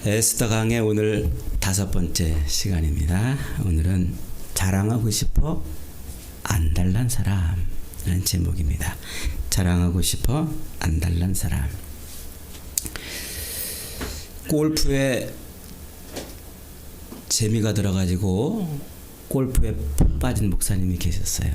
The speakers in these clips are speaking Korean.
에스더 강의 오늘 5번째 시간입니다. 오늘은 자랑하고 싶어 안달난 사람이라는 제목입니다. 자랑하고 싶어 안달난 사람. 골프에 재미가 들어가지고 골프에 푹 빠진 목사님이 계셨어요.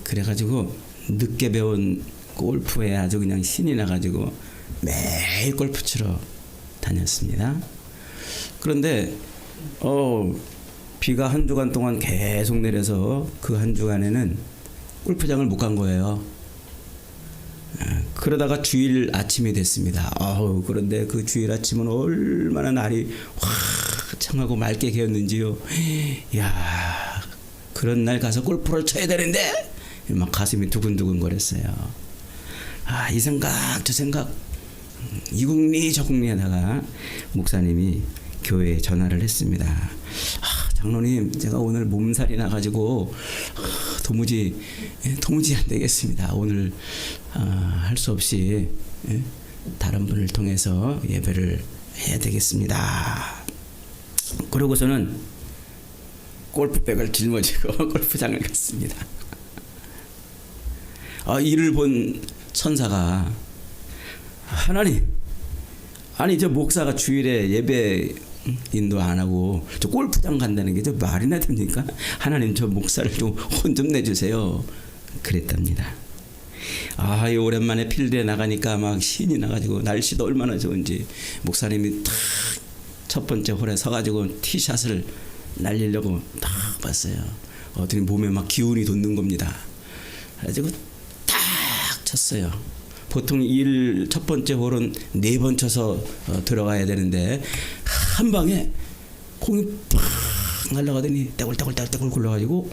그래가지고 늦게 배운 골프에 아주 그냥 신이 나가지고 매일 골프 치러 다녔습니다. 그런데 비가 한 주간 동안 계속 내려서 그 한 주간에는 골프장을 못 간 거예요. 그러다가 주일 아침이 됐습니다. 그런데 그 주일 아침은 얼마나 날이 화창하고 맑게 개었는지요. 야, 그런 날 가서 골프를 쳐야 되는데 막 가슴이 두근두근 거렸어요. 이 생각 저 생각 이국리 저국리 하다가 목사님이 교회에 전화를 했습니다. 장로님, 제가 오늘 몸살이 나가지고 도무지 안 되겠습니다. 오늘 할 수 없이 다른 분을 통해서 예배를 해야 되겠습니다. 그러고서는 골프백을 짊어지고 골프장을 갔습니다. 이를 본 천사가, 하나님, 아니 저 목사가 주일에 예배 인도 안 하고 저 골프장 간다는 게 저 말이나 됩니까? 하나님, 저 목사를 좀 혼 좀 내주세요. 그랬답니다. 이 오랜만에 필드에 나가니까 막 신이 나가지고 날씨도 얼마나 좋은지 목사님이 탁 첫 번째 홀에 서가지고 티샷을 날리려고 딱 봤어요. 어떻게 몸에 막 기운이 돋는 겁니다. 그래가지고 딱 쳤어요. 보통 첫 번째 홀은 4번 쳐서 들어가야 되는데 한 방에 공이 팍 날아가더니 떼굴떼굴 굴러가지고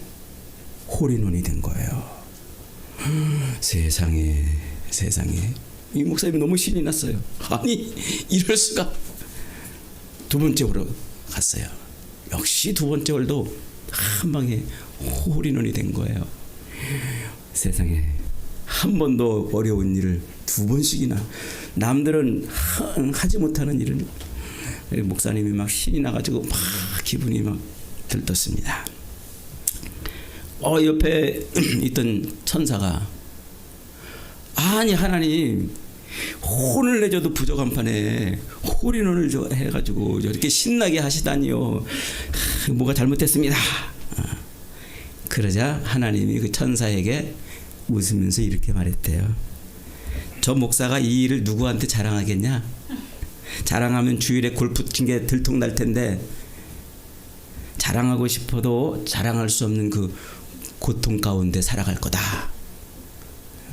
홀인원이 된 거예요. 세상에 이 목사님이 너무 신이 났어요. 아니 이럴 수가. 두 번째 홀로 갔어요. 역시 두 번째 홀도 한 방에 홀인원이 된 거예요. 세상에, 한 번도 어려운 일을 2번씩이나, 남들은 하지 못하는 일을 목사님이 막 신이 나가지고 막 기분이 막 들떴습니다. 옆에 있던 천사가, 아니 하나님, 혼을 내줘도 부족한 판에 홀인원을 해가지고 이렇게 신나게 하시다니요. 뭐가 잘못됐습니다. 그러자 하나님이 그 천사에게 웃으면서 이렇게 말했대요. 저 목사가 이 일을 누구한테 자랑하겠냐? 자랑하면 주일에 골프 친 게 들통날 텐데 자랑하고 싶어도 자랑할 수 없는 그 고통 가운데 살아갈 거다.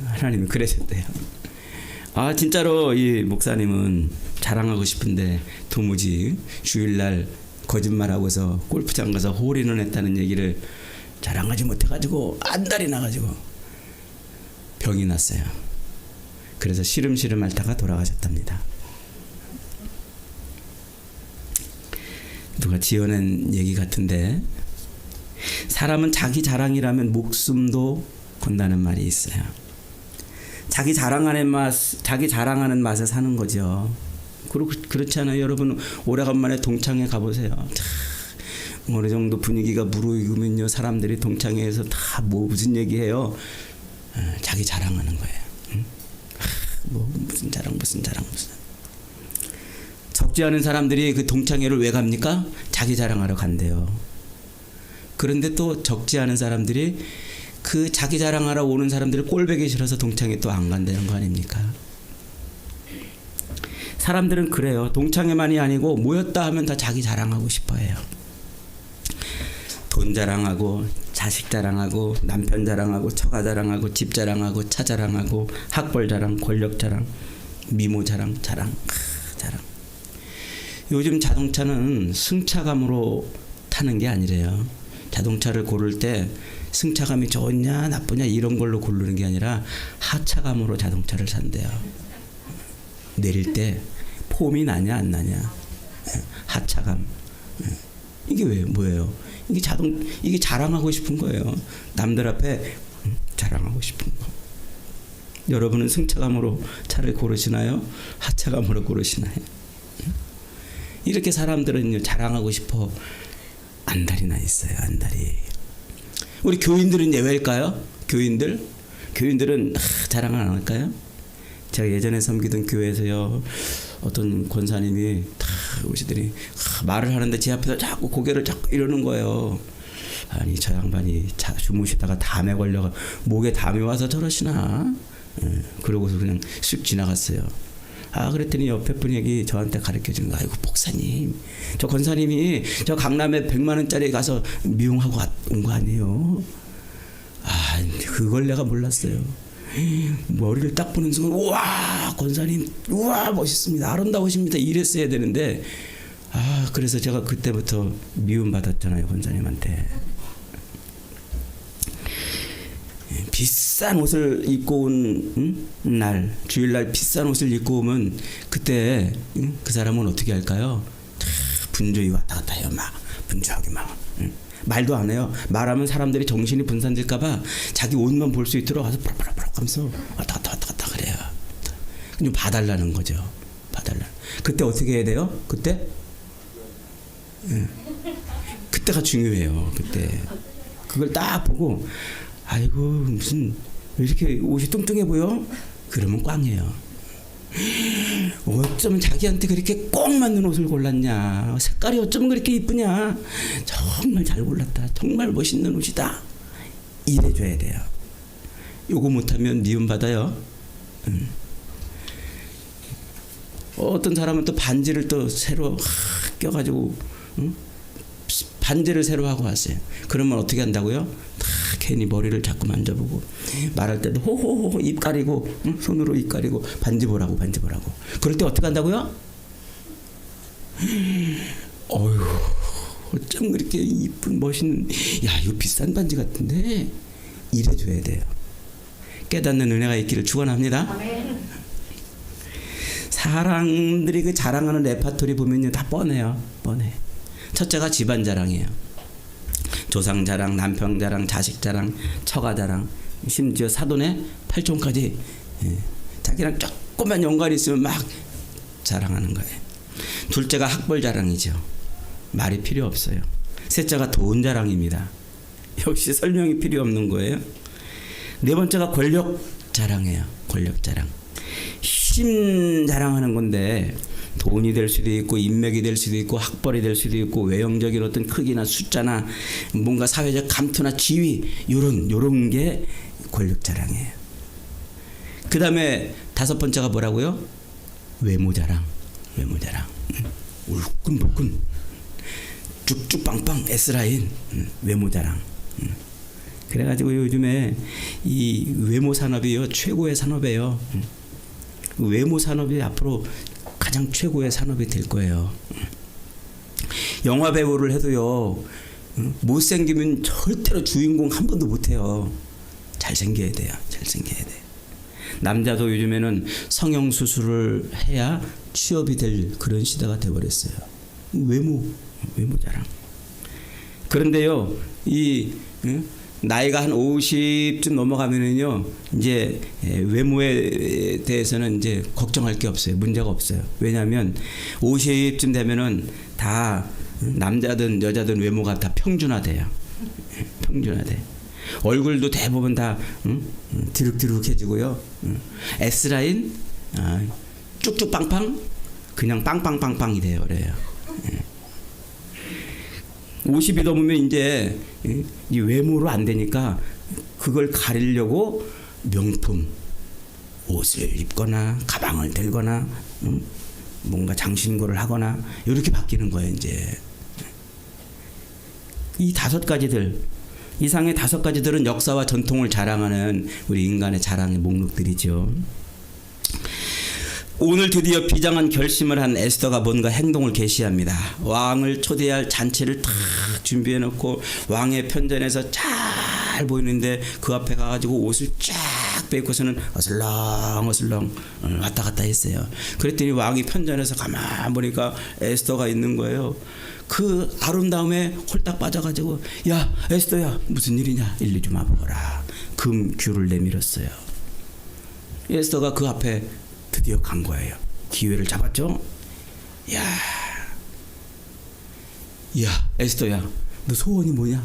하나님이 그러셨대요. 진짜로 이 목사님은 자랑하고 싶은데 도무지 주일날 거짓말하고서 골프장 가서 홀인원 했다는 얘기를 자랑하지 못해가지고 안달이 나가지고 병이 났어요. 그래서 시름시름 앓다가 돌아가셨답니다. 누가 지어낸 얘기 같은데, 사람은 자기 자랑이라면 목숨도 건다는 말이 있어요. 자기 자랑하는 맛에 사는 거죠. 그렇지 않아요? 여러분 오래간만에 동창회 가보세요. 어느 정도 분위기가 무르익으면요, 사람들이 동창회에서 다 무슨 얘기해요? 자기 자랑하는 거예요. 무슨 자랑. 적지 않은 사람들이 그 동창회를 왜 갑니까? 자기 자랑하러 간대요. 그런데 또 적지 않은 사람들이 그 자기 자랑하러 오는 사람들을 꼴보기 싫어서 동창회 또 안 간다는 거 아닙니까? 사람들은 그래요. 동창회만이 아니고 모였다 하면 다 자기 자랑하고 싶어해요. 돈 자랑하고, 자식 자랑하고, 남편 자랑하고, 처가 자랑하고, 집 자랑하고, 차 자랑하고, 학벌 자랑, 권력 자랑, 미모 자랑. 요즘 자동차는 승차감으로 타는 게 아니래요. 자동차를 고를 때 승차감이 좋냐 나쁘냐 이런 걸로 고르는 게 아니라 하차감으로 자동차를 산대요. 내릴 때 폼이 나냐 안 나냐, 하차감. 이게 뭐예요? 이게 자랑하고 싶은 거예요. 남들 앞에 자랑하고 싶은 거. 여러분은 승차감으로 차를 고르시나요? 하차감으로 고르시나요? 이렇게 사람들은 자랑하고 싶어 안달이 나 있어요. 안달이. 우리 교인들은 예외일까요? 교인들은 자랑을 안 할까요? 제가 예전에 섬기던 교회에서요, 어떤 권사님이 다 오시더니 말을 하는데 제 앞에서 자꾸 고개를 자꾸 이러는 거예요. 아니 저 양반이 주무시다가 담에 걸려가 목에 담이 와서 저러시나? 그러고서 그냥 쓱 지나갔어요. 그랬더니 옆에 분이 저한테 가르쳐주는 거, 아이고 목사님, 저 권사님이 저 강남에 100만 원짜리 가서 미용하고 온 거 아니에요? 그걸 내가 몰랐어요. 머리를 딱 보는 순간, 우와 권사님, 우와 멋있습니다, 아름다우십니다, 이랬어야 되는데, 그래서 제가 그때부터 미움 받았잖아요, 권사님한테. 비싼 옷을 입고 온 날, 주일날 비싼 옷을 입고 오면 그때 그 사람은 어떻게 할까요? 분주히 왔다 갔다 해요. 막 분주하게 막 말도 안 해요. 말하면 사람들이 정신이 분산될까봐 자기 옷만 볼 수 있도록 가서 부럭부럭 하면서 왔다 갔다 그래요. 그냥 봐달라는 거죠. 봐달라. 그때 어떻게 해야 돼요? 그때가 중요해요. 그때 그걸 딱 보고, 아이고 무슨 왜 이렇게 옷이 뚱뚱해 보여? 그러면 꽝이에요. 어쩜 자기한테 그렇게 꼭 맞는 옷을 골랐냐, 색깔이 어쩜 그렇게 이쁘냐, 정말 잘 골랐다, 정말 멋있는 옷이다, 이래줘야 돼요. 요거 못하면 미움받아요. 어떤 사람은 또 반지를 또 새로 껴가지고 반지를 새로 하고 왔어요. 그러면 어떻게 한다고요? 괜히 머리를 자꾸 만져보고, 말할 때도 호호호 입 가리고, 손으로 입 가리고, 반지 보라고. 그럴 때 어떻게 한다고요? 어휴 어쩜 그렇게 이쁜 멋있는, 야 이거 비싼 반지 같은데, 이래줘야 돼요. 깨닫는 은혜가 있기를 축원합니다. 사람들이 그 자랑하는 레파토리 보면요 다 뻔해요. 첫째가 집안 자랑이에요. 조상 자랑, 남편 자랑, 자식 자랑, 처가 자랑, 심지어 사돈의 팔촌까지, 자기랑 조금만 연관이 있으면 막 자랑하는 거예요. 둘째가 학벌 자랑이죠. 말이 필요 없어요. 셋째가 돈 자랑입니다. 역시 설명이 필요 없는 거예요. 네 번째가 권력 자랑이에요. 권력 자랑. 힘 자랑하는 건데, 돈이 될 수도 있고 인맥이 될 수도 있고 학벌이 될 수도 있고 외형적인 어떤 크기나 숫자나 뭔가 사회적 감투나 지위, 요런 게 권력 자랑이에요. 그 다음에 다섯 번째가 뭐라고요? 외모 자랑. 울끈불끈 쭉쭉 빵빵 S라인, 외모 자랑. 그래가지고 요즘에 이 외모 산업이요 최고의 산업이에요. 외모 산업이 앞으로 가장 최고의 산업이 될 거예요. 영화 배우를 해도요, 못생기면 절대로 주인공 한 번도 못해요. 잘생겨야 돼요. 남자도 요즘에는 성형수술을 해야 취업이 될 그런 시대가 돼버렸어요. 외모 자랑. 그런데요, 나이가 한 50쯤 넘어가면은요, 이제 외모에 대해서는 이제 걱정할 게 없어요. 문제가 없어요. 왜냐하면 50쯤 되면은 다 남자든 여자든 외모가 다 평준화돼요. 평준화돼. 얼굴도 대부분 다 드륵드륵해지고요. S라인, 쭉쭉 빵빵, 그냥 빵빵빵빵이 돼요. 그래요. 50이 넘으면 이제 이 외모로 안 되니까 그걸 가리려고 명품 옷을 입거나 가방을 들거나 뭔가 장신구를 하거나 이렇게 바뀌는 거예요. 이제 이 다섯 가지들, 이상의 다섯 가지들은 역사와 전통을 자랑하는 우리 인간의 자랑의 목록들이죠. 오늘 드디어 비장한 결심을 한 에스더가 뭔가 행동을 개시합니다. 왕을 초대할 잔치를 탁 준비해 놓고 왕의 편전에서 잘 보이는데 그 앞에 가가지고 옷을 쫙 빼고서는 어슬렁 왔다 갔다 했어요. 그랬더니 왕이 편전에서 가만 보니까 에스더가 있는 거예요. 그 아름다움에 홀딱 빠져가지고, 야 에스더야 무슨 일이냐, 일리 좀 와보거라. 금 귤을 내밀었어요. 에스더가 그 앞에 드디어 간 거예요. 기회를 잡았죠. 야 에스더야, 너 소원이 뭐냐?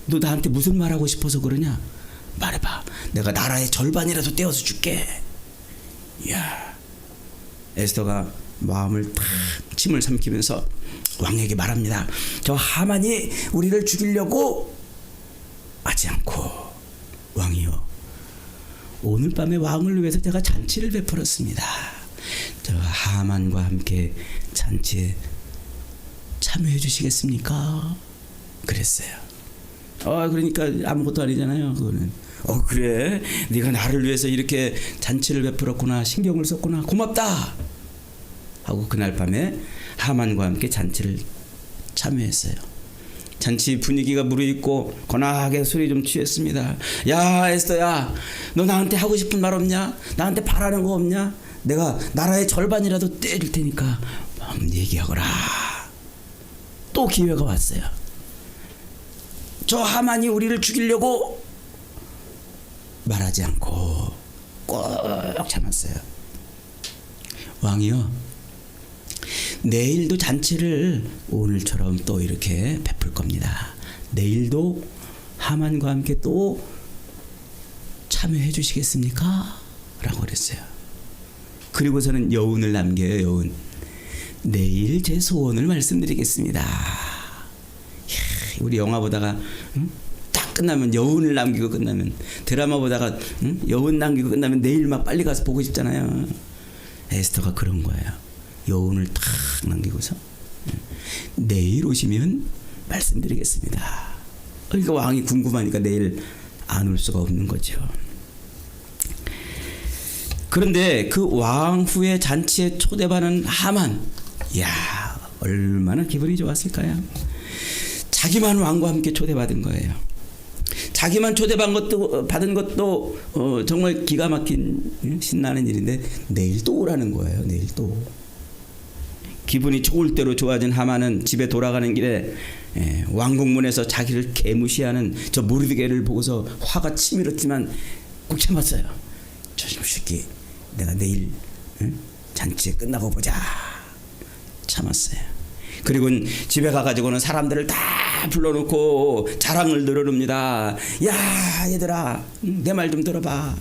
너 나한테 무슨 말하고 싶어서 그러냐? 말해봐. 내가 나라의 절반이라도 떼어서 줄게. 에스더가 마음을 탁 침을 삼키면서 왕에게 말합니다. 저 하만이 우리를 죽이려고 하지 않고, 왕이요, 오늘 밤에 왕을 위해서 제가 잔치를 베풀었습니다. 저 하만과 함께 잔치에 참여해 주시겠습니까? 그랬어요. 그러니까 아무것도 아니잖아요, 그거는. 그래, 네가 나를 위해서 이렇게 잔치를 베풀었구나, 신경을 썼구나, 고맙다 하고 그날 밤에 하만과 함께 잔치를 참여했어요. 잔치 분위기가 무르익고 거나하게 술이 좀 취했습니다. 야 에스더야, 너 나한테 하고 싶은 말 없냐? 나한테 바라는 거 없냐? 내가 나라의 절반이라도 떼줄 테니까 얘기하거라. 또 기회가 왔어요. 저 하만이 우리를 죽이려고 말하지 않고 꼭 참았어요. 왕이요, 내일도 잔치를 오늘처럼 또 이렇게 베풀 겁니다. 내일도 하만과 함께 또 참여해 주시겠습니까? 라고 그랬어요. 그리고서는 여운을 남겨요. 여운. 내일 제 소원을 말씀드리겠습니다. 우리 영화 보다가 딱 끝나면 여운을 남기고 끝나면, 드라마 보다가 여운 남기고 끝나면 내일 막 빨리 가서 보고 싶잖아요. 에스더가 그런 거예요. 여운을 탁 남기고서 내일 오시면 말씀드리겠습니다. 그러니까 왕이 궁금하니까 내일 안 올 수가 없는 거죠. 그런데 그 왕 후의 잔치에 초대받은 하만, 얼마나 기분이 좋았을까요? 자기만 왕과 함께 초대받은 거예요. 자기만 받은 것도 정말 기가 막힌 신나는 일인데 내일 또 오라는 거예요. 내일 또. 기분이 좋을 대로 좋아진 하만은 집에 돌아가는 길에 왕궁문에서 자기를 개무시하는 저 모르드게를 보고서 화가 치밀었지만 꼭 참았어요. 저놈 새끼, 내가 내일 잔치 끝나고 보자. 참았어요. 그리고 집에 가가지고는 사람들을 다 불러놓고 자랑을 늘어놓습니다. 야 얘들아, 내 말 좀 들어봐.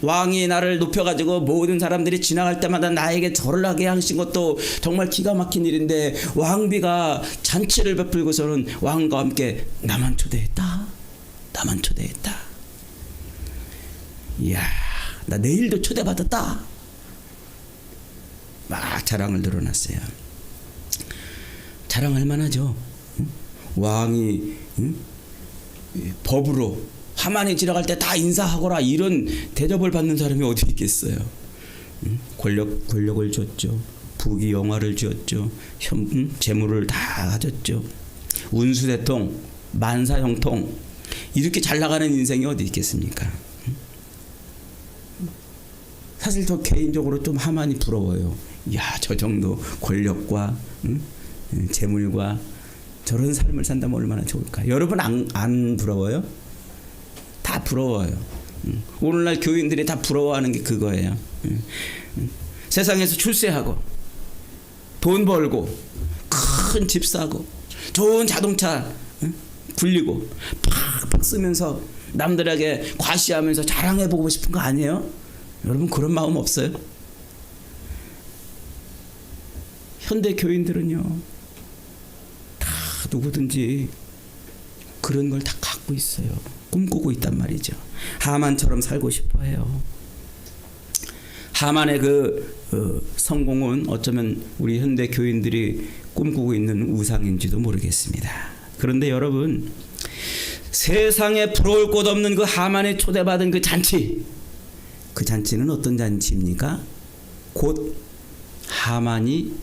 왕이 나를 높여가지고 모든 사람들이 지나갈 때마다 나에게 절을 하게 하신 것도 정말 기가 막힌 일인데, 왕비가 잔치를 베풀고서는 왕과 함께 나만 초대했다. 나만 초대했다. 이야, 나 내일도 초대받았다. 막 자랑을 늘어놨어요. 자랑할 만하죠. 왕이 법으로 하만이 지나갈 때 다 인사하거라, 이런 대접을 받는 사람이 어디 있겠어요. 권력을 줬죠. 부귀 영화를 주었죠. 재물을 다 가졌죠. 운수대통, 만사형통, 이렇게 잘 나가는 인생이 어디 있겠습니까? 사실 저 개인적으로 좀 하만이 부러워요. 저 정도 권력과 재물과 저런 삶을 산다면 얼마나 좋을까. 여러분 안 부러워요? 다 부러워요. 오늘날 교인들이 다 부러워하는 게 그거예요. 세상에서 출세하고 돈 벌고 큰 집 사고 좋은 자동차 굴리고 팍팍 쓰면서 남들에게 과시하면서 자랑해보고 싶은 거 아니에요? 여러분 그런 마음 없어요? 현대 교인들은요, 다 누구든지 그런 걸 다 갖고 있어요. 꿈꾸고 있단 말이죠. 하만처럼 살고 싶어 해요. 하만의 그 성공은 어쩌면 우리 현대 교인들이 꿈꾸고 있는 우상인지도 모르겠습니다. 그런데 여러분, 세상에 부러울 곳 없는 그 하만에 초대받은 그 잔치, 그 잔치는 어떤 잔치입니까? 곧 하만이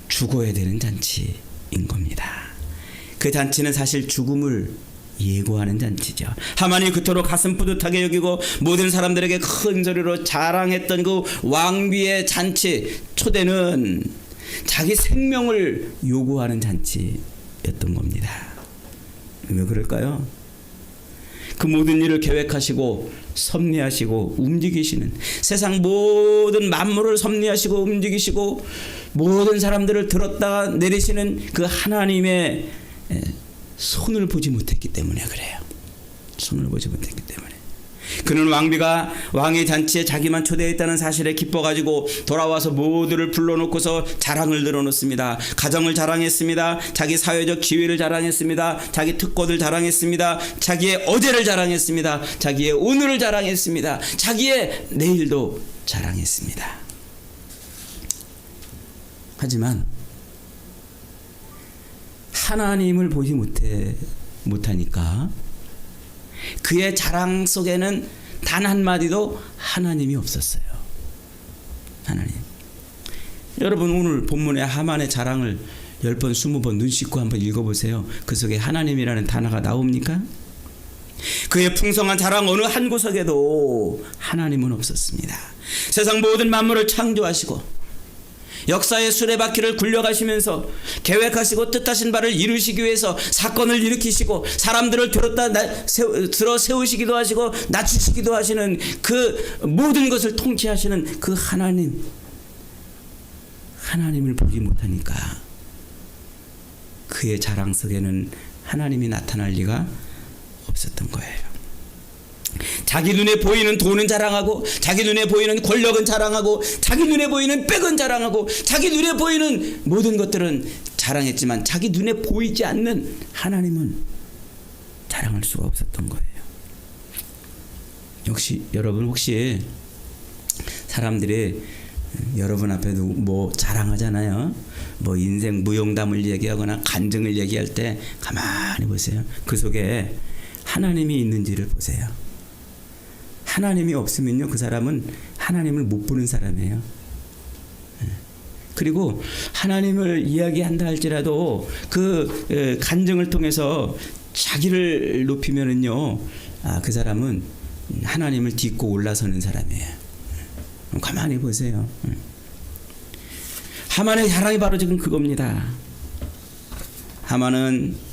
죽어야 되는 잔치인 겁니다. 그 잔치는 사실 죽음을 예고하는 잔치죠. 하만이 그토록 가슴 뿌듯하게 여기고 모든 사람들에게 큰 소리로 자랑했던 그 왕비의 잔치, 초대는 자기 생명을 요구하는 잔치였던 겁니다. 왜 그럴까요? 그 모든 일을 계획하시고 섭리하시고 움직이시는, 세상 모든 만물을 섭리하시고 움직이시고 모든 사람들을 들었다가 내리시는 그 하나님의 손을 보지 못했기 때문에 그래요. 손을 보지 못했기 때문에. 그는 왕비가 왕의 잔치에 자기만 초대했다는 사실에 기뻐가지고 돌아와서 모두를 불러놓고서 자랑을 늘어놓습니다. 가정을 자랑했습니다. 자기 사회적 지위를 자랑했습니다. 자기 특권을 자랑했습니다. 자기의 어제를 자랑했습니다. 자기의 오늘을 자랑했습니다. 자기의 내일도 자랑했습니다. 하지만 하나님을 보지 못하니까 그의 자랑 속에는 단 한마디도 하나님이 없었어요. 하나님. 여러분 오늘 본문의 하만의 자랑을 10번 20번 눈 씻고 한번 읽어보세요. 그 속에 하나님이라는 단어가 나옵니까? 그의 풍성한 자랑 어느 한 구석에도 하나님은 없었습니다. 세상 모든 만물을 창조하시고 역사의 수레바퀴를 굴려가시면서 계획하시고 뜻하신 바를 이루시기 위해서 사건을 일으키시고 사람들을 들어 세우시기도 하시고 낮추시기도 하시는 그 모든 것을 통치하시는 그 하나님을 보지 못하니까 그의 자랑 속에는 하나님이 나타날 리가 없었던 거예요. 자기 눈에 보이는 돈은 자랑하고 자기 눈에 보이는 권력은 자랑하고 자기 눈에 보이는 백은 자랑하고 자기 눈에 보이는 모든 것들은 자랑했지만 자기 눈에 보이지 않는 하나님은 자랑할 수가 없었던 거예요. 역시 여러분 혹시 사람들이 여러분 앞에도 뭐 자랑하잖아요. 뭐 인생 무용담을 얘기하거나 간증을 얘기할 때 가만히 보세요. 그 속에 하나님이 있는지를 보세요. 하나님이 없으면요 그 사람은 하나님을 못 보는 사람이에요. 그리고 하나님을 이야기한다 할지라도 그 간증을 통해서 자기를 높이면은요 그 사람은 하나님을 딛고 올라서는 사람이에요. 가만히 보세요. 하만의 자랑이 바로 지금 그겁니다. 하만은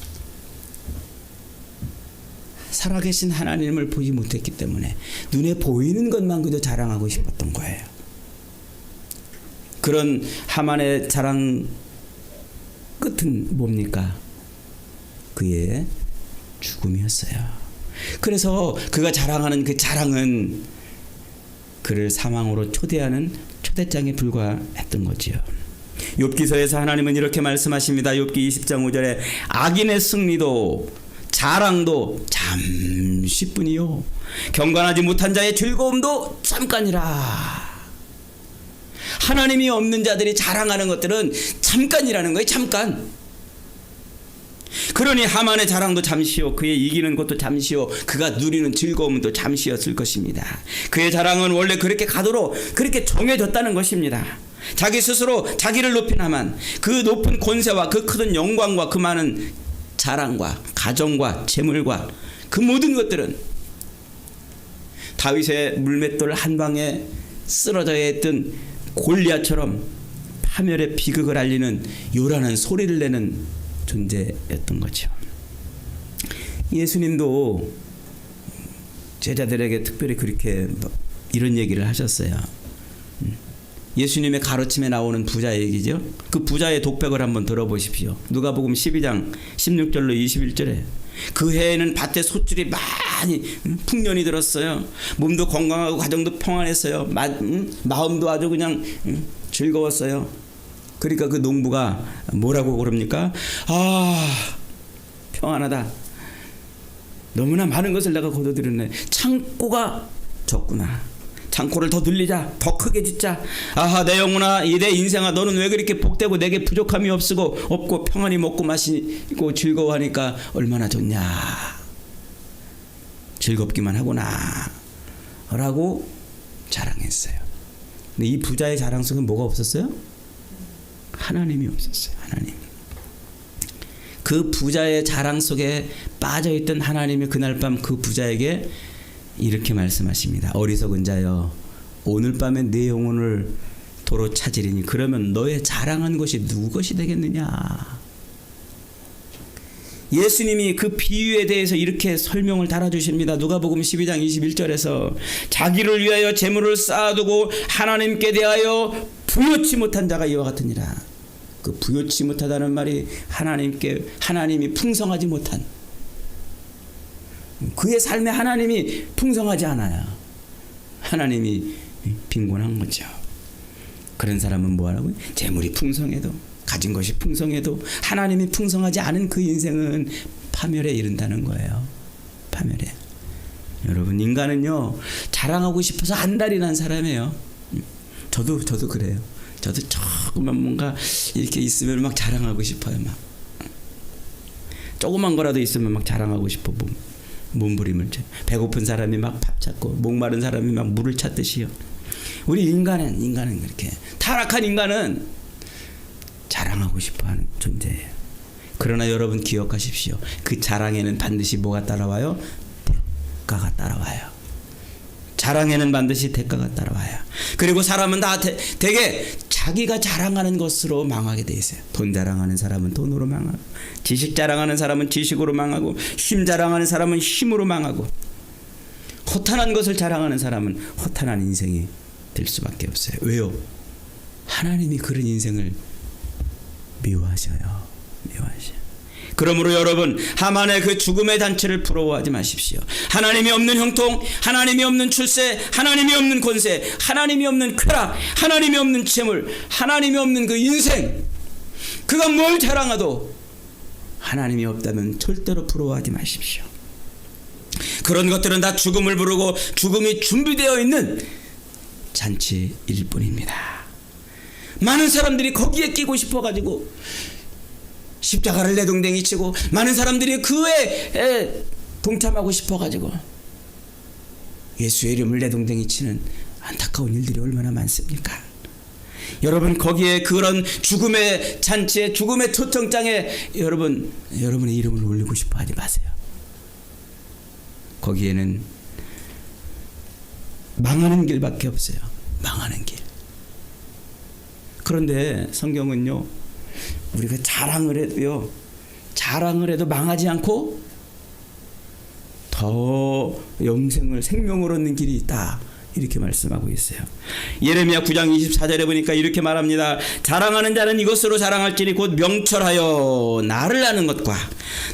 살아계신 하나님을 보지 못했기 때문에 눈에 보이는 것만 그저 자랑하고 싶었던 거예요. 그런 하만의 자랑 끝은 뭡니까? 그의 죽음이었어요. 그래서 그가 자랑하는 그 자랑은 그를 사망으로 초대하는 초대장에 불과했던 거지요. 욥기서에서 하나님은 이렇게 말씀하십니다. 욥기 20장 5절에 악인의 승리도 자랑도 잠시뿐이요 경건하지 못한 자의 즐거움도 잠깐이라. 하나님이 없는 자들이 자랑하는 것들은 잠깐이라는 거예요. 잠깐. 그러니 하만의 자랑도 잠시요 그의 이기는 것도 잠시요 그가 누리는 즐거움도 잠시였을 것입니다. 그의 자랑은 원래 그렇게 가도록 그렇게 정해졌다는 것입니다. 자기 스스로 자기를 높인 하만, 그 높은 권세와 그 큰 영광과 그 많은 자랑과 가정과 재물과 그 모든 것들은 다윗의 물맷돌 한 방에 쓰러져야 했던 골리앗처럼 파멸의 비극을 알리는 요란한 소리를 내는 존재였던 거죠. 예수님도 제자들에게 특별히 그렇게 이런 얘기를 하셨어요. 예수님의 가르침에 나오는 부자 얘기죠. 그 부자의 독백을 한번 들어보십시오. 누가복음 12장 16절로 21절에 그 해에는 밭에 소출이 많이 풍년이 들었어요. 몸도 건강하고 가정도 평안했어요. 마음도 아주 그냥 즐거웠어요. 그러니까 그 농부가 뭐라고 그럽니까? 평안하다. 너무나 많은 것을 내가 거둬들였네. 창고가 적구나. 창고를 더 늘리자. 더 크게 짓자. 아하 내 영혼아 내 인생아 너는 왜 그렇게 복되고 내게 부족함이 없고 평안히 먹고 마시고 즐거워하니까 얼마나 좋냐. 즐겁기만 하구나 라고 자랑했어요. 근데 이 부자의 자랑 속에 뭐가 없었어요? 하나님이 없었어요. 하나님. 그 부자의 자랑 속에 빠져있던 하나님이 그날 밤 그 부자에게 이렇게 말씀하십니다. 어리석은 자여 오늘 밤에 네 영혼을 도로 찾으리니 그러면 너의 자랑한 것이 누구 것이 되겠느냐. 예수님이 그 비유에 대해서 이렇게 설명을 달아주십니다. 누가복음 12장 21절에서 자기를 위하여 재물을 쌓아두고 하나님께 대하여 부요치 못한 자가 이와 같으니라. 그 부요치 못하다는 말이 하나님이 풍성하지 못한, 그의 삶에 하나님이 풍성하지 않아요. 하나님이 빈곤한 거죠. 그런 사람은 뭐하라고요? 재물이 풍성해도, 가진 것이 풍성해도 하나님이 풍성하지 않은 그 인생은 파멸에 이른다는 거예요. 파멸에. 여러분, 인간은요 자랑하고 싶어서 안달이 난 사람이에요. 저도 그래요. 저도 조금만 뭔가 이렇게 있으면 막 자랑하고 싶어요. 막 조그만 거라도 있으면 막 자랑하고 싶어. 몸부림을 쳐. 배고픈 사람이 막 밥 찾고, 목마른 사람이 막 물을 찾듯이요. 우리 인간은 그렇게, 타락한 인간은 자랑하고 싶어하는 존재예요. 그러나 여러분 기억하십시오. 그 자랑에는 반드시 뭐가 따라와요? 대가가 따라와요. 자랑에는 반드시 대가가 따라와요. 그리고 사람은 다 되게 자기가 자랑하는 것으로 망하게 돼 있어요. 돈 자랑하는 사람은 돈으로 망하고, 지식 자랑하는 사람은 지식으로 망하고, 힘 자랑하는 사람은 힘으로 망하고, 허탄한 것을 자랑하는 사람은 허탄한 인생이 될 수밖에 없어요. 왜요? 하나님이 그런 인생을 미워하셔요. 그러므로 여러분, 하만의 그 죽음의 잔치를 부러워하지 마십시오. 하나님이 없는 형통, 하나님이 없는 출세, 하나님이 없는 권세, 하나님이 없는 쾌락, 하나님이 없는 재물, 하나님이 없는 그 인생, 그가 뭘 자랑해도 하나님이 없다면 절대로 부러워하지 마십시오. 그런 것들은 다 죽음을 부르고 죽음이 준비되어 있는 잔치일 뿐입니다. 많은 사람들이 거기에 끼고 싶어가지고 십자가를 내동댕이 치고, 많은 사람들이 그에 동참하고 싶어가지고 예수의 이름을 내동댕이 치는 안타까운 일들이 얼마나 많습니까? 여러분, 거기에 그런 죽음의 잔치에, 죽음의 초청장에 여러분의 이름을 올리고 싶어 하지 마세요. 거기에는 망하는 길밖에 없어요. 망하는 길. 그런데 성경은요, 우리가 자랑을 해도 망하지 않고 더 영생을, 생명을 얻는 길이 있다, 이렇게 말씀하고 있어요. 예레미야 9장 24절에 보니까 이렇게 말합니다. 자랑하는 자는 이것으로 자랑할지니 곧 명철하여 나를 아는 것과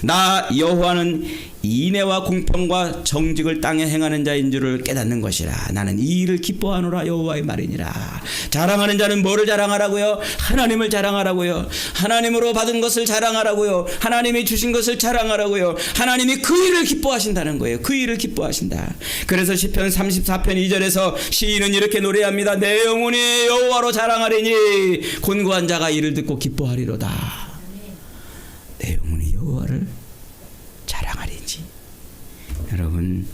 나 여호와는 인애와 공평과 정직을 땅에 행하는 자인 줄을 깨닫는 것이라. 나는 이 일을 기뻐하노라, 여호와의 말이니라. 자랑하는 자는 뭐를 자랑하라고요? 하나님을 자랑하라고요. 하나님으로 받은 것을 자랑하라고요. 하나님이 주신 것을 자랑하라고요. 하나님이 그 일을 기뻐하신다는 거예요. 그 일을 기뻐하신다. 그래서 시편 34편 2절에서 시인은 이렇게 노래합니다. 내 영혼이 여호와로 자랑하리니 곤고한 자가 이를 듣고 기뻐하리로다. 내 영혼이 여호와를 자랑하리니. 여러분,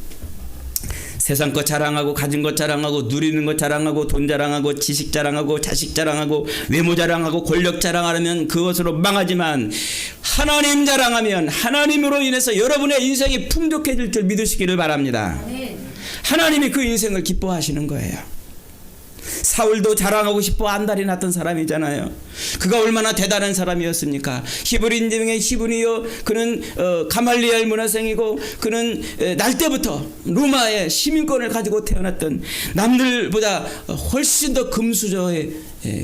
세상 것 자랑하고, 가진 것 자랑하고, 누리는 것 자랑하고, 돈 자랑하고, 지식 자랑하고, 자식 자랑하고, 외모 자랑하고, 권력 자랑하면 그것으로 망하지만, 하나님 자랑하면 하나님으로 인해서 여러분의 인생이 풍족해질 줄 믿으시기를 바랍니다. 하나님이 그 인생을 기뻐하시는 거예요. 사울도 자랑하고 싶어 안달이 났던 사람이잖아요. 그가 얼마나 대단한 사람이었습니까? 히브리인 중에 히브리요, 그는 가말리엘 문화생이고, 그는 날 때부터 로마의 시민권을 가지고 태어났던, 남들보다 훨씬 더 금수저의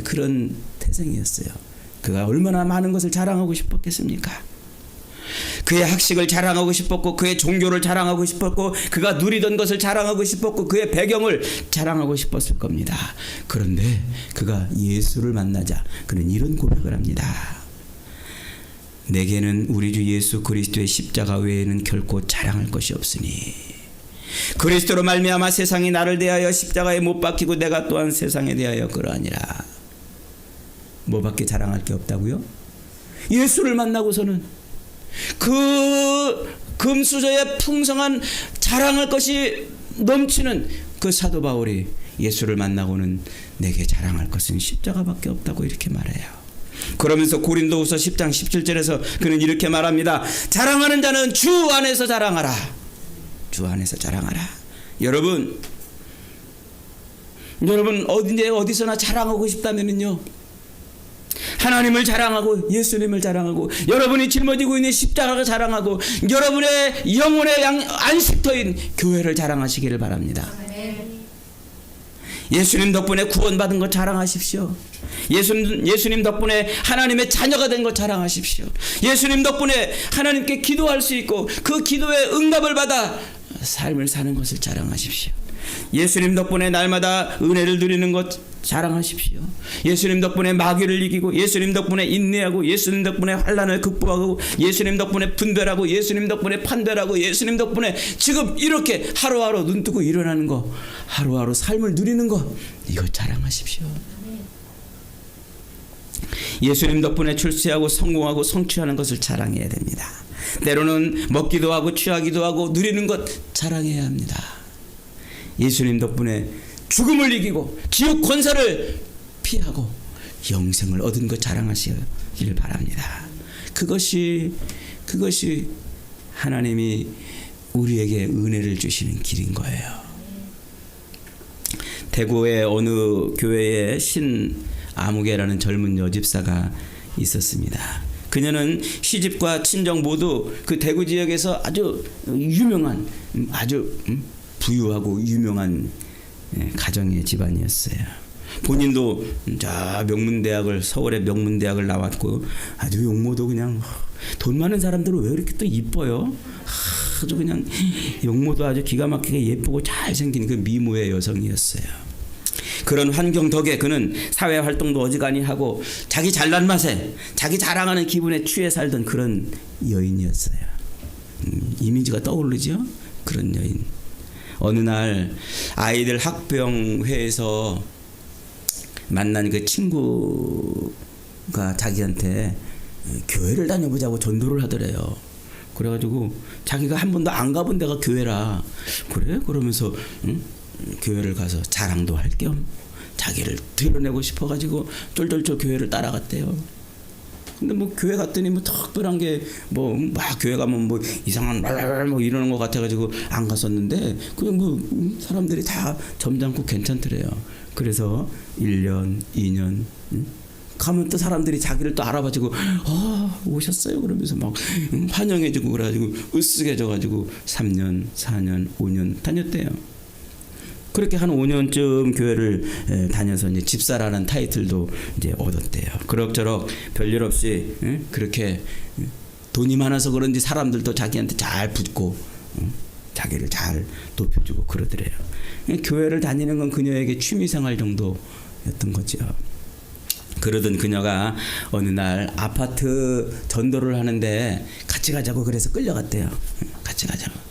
그런 태생이었어요. 그가 얼마나 많은 것을 자랑하고 싶었겠습니까? 그의 학식을 자랑하고 싶었고, 그의 종교를 자랑하고 싶었고, 그가 누리던 것을 자랑하고 싶었고, 그의 배경을 자랑하고 싶었을 겁니다. 그런데 그가 예수를 만나자 그는 이런 고백을 합니다. 내게는 우리 주 예수 그리스도의 십자가 외에는 결코 자랑할 것이 없으니 그리스도로 말미암아 세상이 나를 대하여 십자가에 못 박히고 내가 또한 세상에 대하여 그러하니라. 뭐밖에 자랑할 게 없다고요? 예수를 만나고서는 그 금수저의 풍성한 자랑할 것이 넘치는 그 사도 바울이 예수를 만나고는 내게 자랑할 것은 십자가밖에 없다고 이렇게 말해요. 그러면서 고린도후서 10장 17절에서 그는 이렇게 말합니다. 자랑하는 자는 주 안에서 자랑하라. 주 안에서 자랑하라. 여러분 어디서나 자랑하고 싶다면요, 하나님을 자랑하고 예수님을 자랑하고 여러분이 짊어지고 있는 십자가가 자랑하고 여러분의 영혼의 안식터인 교회를 자랑하시기를 바랍니다. 예수님 덕분에 구원받은 것 자랑하십시오. 예수님 덕분에 하나님의 자녀가 된 것 자랑하십시오. 예수님 덕분에 하나님께 기도할 수 있고 그 기도에 응답을 받아 삶을 사는 것을 자랑하십시오. 예수님 덕분에 날마다 은혜를 누리는 것 자랑하십시오. 예수님 덕분에 마귀를 이기고 예수님 덕분에 인내하고 예수님 덕분에 환난을 극복하고 예수님 덕분에 분별하고 예수님 덕분에 판별하고 예수님 덕분에 지금 이렇게 하루하루 눈뜨고 일어나는 거, 하루하루 삶을 누리는 거, 이거 자랑하십시오. 예수님 덕분에 출세하고 성공하고 성취하는 것을 자랑해야 됩니다. 때로는 먹기도 하고 취하기도 하고 누리는 것 자랑해야 합니다. 예수님 덕분에 죽음을 이기고 지옥 권세를 피하고 영생을 얻은 것 자랑하시길 바랍니다. 그것이 하나님이 우리에게 은혜를 주시는 길인 거예요. 대구의 어느 교회에 신아무개라는 젊은 여집사가 있었습니다. 그녀는 시집과 친정 모두 그 대구 지역에서 아주 유명한, 아주 부유하고 유명한 가정의 집안이었어요. 본인도 명문대학을, 서울의 명문대학을 나왔고 아주 용모도 그냥, 돈 많은 사람들은 왜 이렇게 또 이뻐요? 아주 그냥 용모도 아주 기가 막히게 예쁘고 잘생긴 그 미모의 여성이었어요. 그런 환경 덕에 그는 사회활동도 어지간히 하고 자기 잘난 맛에 자기 자랑하는 기분에 취해 살던 그런 여인이었어요. 이미지가 떠오르죠? 그런 여인. 어느 날 아이들 학병회에서 만난 그 친구가 자기한테 교회를 다녀보자고 전도를 하더래요. 그래가지고 자기가 한 번도 안 가본 데가 교회라. 그래? 그러면서 교회를 가서 자랑도 할 겸 자기를 드러내고 싶어가지고 쫄쫄쫄 교회를 따라갔대요. 근데 뭐 교회 갔더니 뭐 특별한 게 뭐 막 교회 가면 뭐 이상한 뭐 이러는 것 같아가지고 안 갔었는데 그냥 뭐 사람들이 다 점잖고 괜찮더래요. 그래서 1년, 2년 가면 또 사람들이 자기를 또 알아봐주고 오셨어요 그러면서 막 환영해주고 그래가지고 으쓱해져가지고 3년, 4년, 5년 다녔대요. 그렇게 한 5년쯤 교회를 다녀서 이제 집사라는 타이틀도 이제 얻었대요. 그럭저럭 별일 없이 그렇게 돈이 많아서 그런지 사람들도 자기한테 잘 붙고 자기를 잘 높여주고 그러더래요. 교회를 다니는 건 그녀에게 취미생활 정도였던 거죠. 그러던 그녀가 어느 날 아파트 전도를 하는데 같이 가자고 그래서 끌려갔대요. 같이 가자고.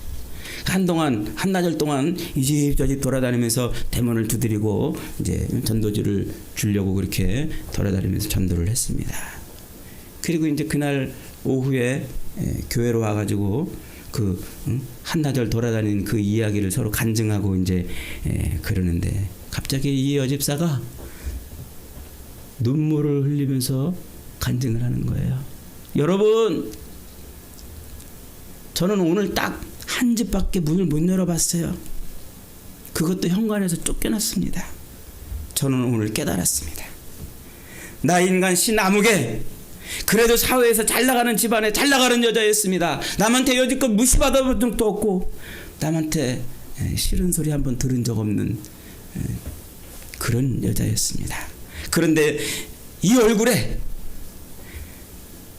한나절 동안 이 집 저 집 돌아다니면서 대문을 두드리고 이제 전도지를 주려고 그렇게 돌아다니면서 전도를 했습니다. 그리고 이제 그날 오후에 교회로 와가지고 그 한나절 돌아다닌 그 이야기를 서로 간증하고 이제 그러는데 갑자기 이 여집사가 눈물을 흘리면서 간증을 하는 거예요. 여러분, 저는 오늘 딱 한 집밖에 문을 못 열어봤어요. 그것도 현관에서 쫓겨났습니다. 저는 오늘 깨달았습니다. 나 인간 신아무개, 그래도 사회에서 잘나가는 집안에 잘나가는 여자였습니다. 남한테 여지껏 무시받아본 적도 없고 남한테 싫은 소리 한번 들은 적 없는 그런 여자였습니다. 그런데 이 얼굴에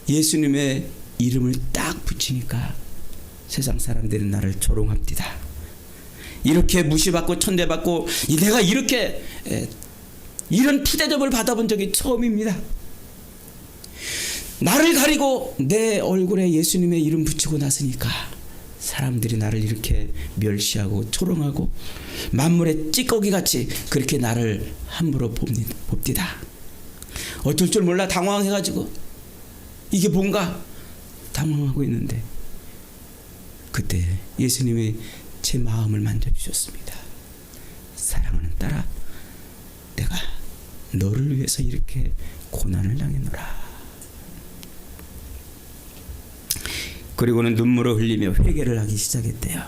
예수님의 이름을 딱 붙이니까 세상 사람들이 나를 조롱합니다. 이렇게 무시받고 천대받고 내가 이렇게 이런 푸대접을 받아본 적이 처음입니다. 나를 가리고 내 얼굴에 예수님의 이름 붙이고 났으니까 사람들이 나를 이렇게 멸시하고 조롱하고 만물의 찌꺼기같이 그렇게 나를 함부로 봅디다. 어쩔 줄 몰라 당황해가지고 이게 뭔가 당황하고 있는데 그때 예수님이 제 마음을 만져주셨습니다. 사랑하는 딸아, 내가 너를 위해서 이렇게 고난을 당했노라. 그리고는 눈물을 흘리며 회개를 하기 시작했대요.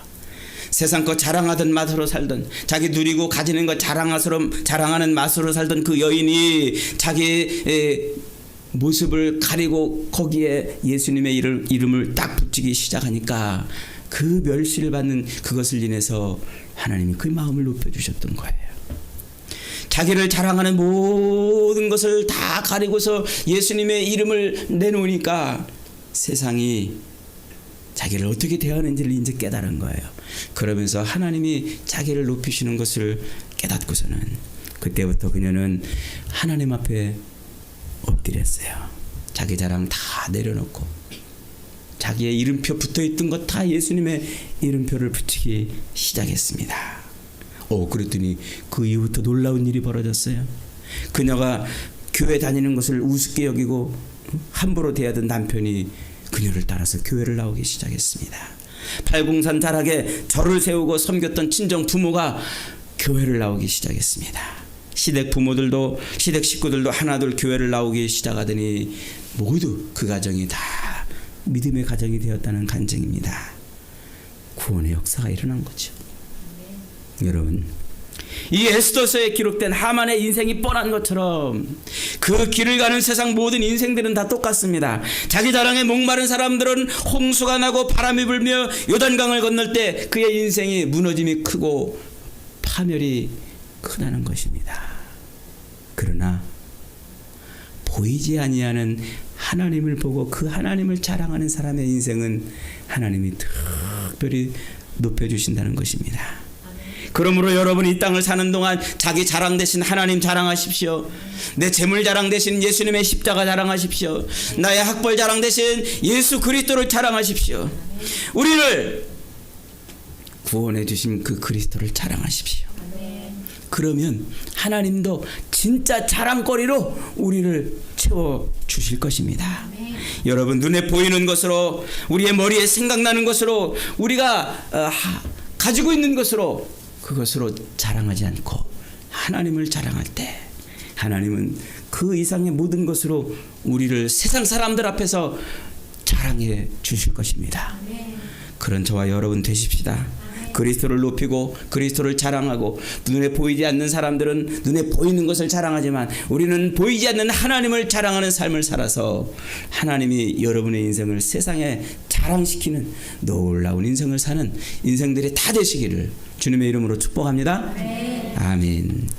세상껏 자랑하던 맛으로 살던, 자기 누리고 가지는 것 자랑하는 맛으로 살던 그 여인이 자기 모습을 가리고 거기에 예수님의 이름을 딱 붙이기 시작하니까 그 멸시를 받는 그것을 인해서 하나님이 그 마음을 높여주셨던 거예요. 자기를 자랑하는 모든 것을 다 가리고서 예수님의 이름을 내놓으니까 세상이 자기를 어떻게 대하는지를 이제 깨달은 거예요. 그러면서 하나님이 자기를 높이시는 것을 깨닫고서는 그때부터 그녀는 하나님 앞에 엎드렸어요. 자기 자랑 다 내려놓고 자기의 이름표 붙어있던 것 다 예수님의 이름표를 붙이기 시작했습니다. 그랬더니 그 이후부터 놀라운 일이 벌어졌어요. 그녀가 교회 다니는 것을 우습게 여기고 함부로 대하던 남편이 그녀를 따라서 교회를 나오기 시작했습니다. 팔공산 자락에 절을 세우고 섬겼던 친정 부모가 교회를 나오기 시작했습니다. 시댁 부모들도 시댁 식구들도 하나둘 교회를 나오기 시작하더니 모두 그 가정이 다 믿음의 가정이 되었다는 간증입니다. 구원의 역사가 일어난 거죠. 여러분, 이 에스더서에 기록된 하만의 인생이 뻔한 것처럼 그 길을 가는 세상 모든 인생들은 다 똑같습니다. 자기 자랑에 목마른 사람들은 홍수가 나고 바람이 불며 요단강을 건널 때 그의 인생이 무너짐이 크고 파멸이 크다는 것입니다. 그러나 보이지 아니하는 하나님을 보고 그 하나님을 자랑하는 사람의 인생은 하나님이 특별히 높여주신다는 것입니다. 그러므로 여러분이 이 땅을 사는 동안 자기 자랑 대신 하나님 자랑하십시오. 내 재물 자랑 대신 예수님의 십자가 자랑하십시오. 나의 학벌 자랑 대신 예수 그리스도를 자랑하십시오. 우리를 구원해 주신 그 그리스도를 자랑하십시오. 그러면 하나님도 진짜 자랑거리로 우리를 채워주실 것입니다. 여러분, 눈에 보이는 것으로, 우리의 머리에 생각나는 것으로, 우리가 가지고 있는 것으로, 그것으로 자랑하지 않고 하나님을 자랑할 때 하나님은 그 이상의 모든 것으로 우리를 세상 사람들 앞에서 자랑해 주실 것입니다. 그런 저와 여러분 되십시다. 그리스도를 높이고 그리스도를 자랑하고, 눈에 보이지 않는 사람들은 눈에 보이는 것을 자랑하지만 우리는 보이지 않는 하나님을 자랑하는 삶을 살아서 하나님이 여러분의 인생을 세상에 자랑시키는 놀라운 인생을 사는 인생들이 다 되시기를 주님의 이름으로 축복합니다. 아멘.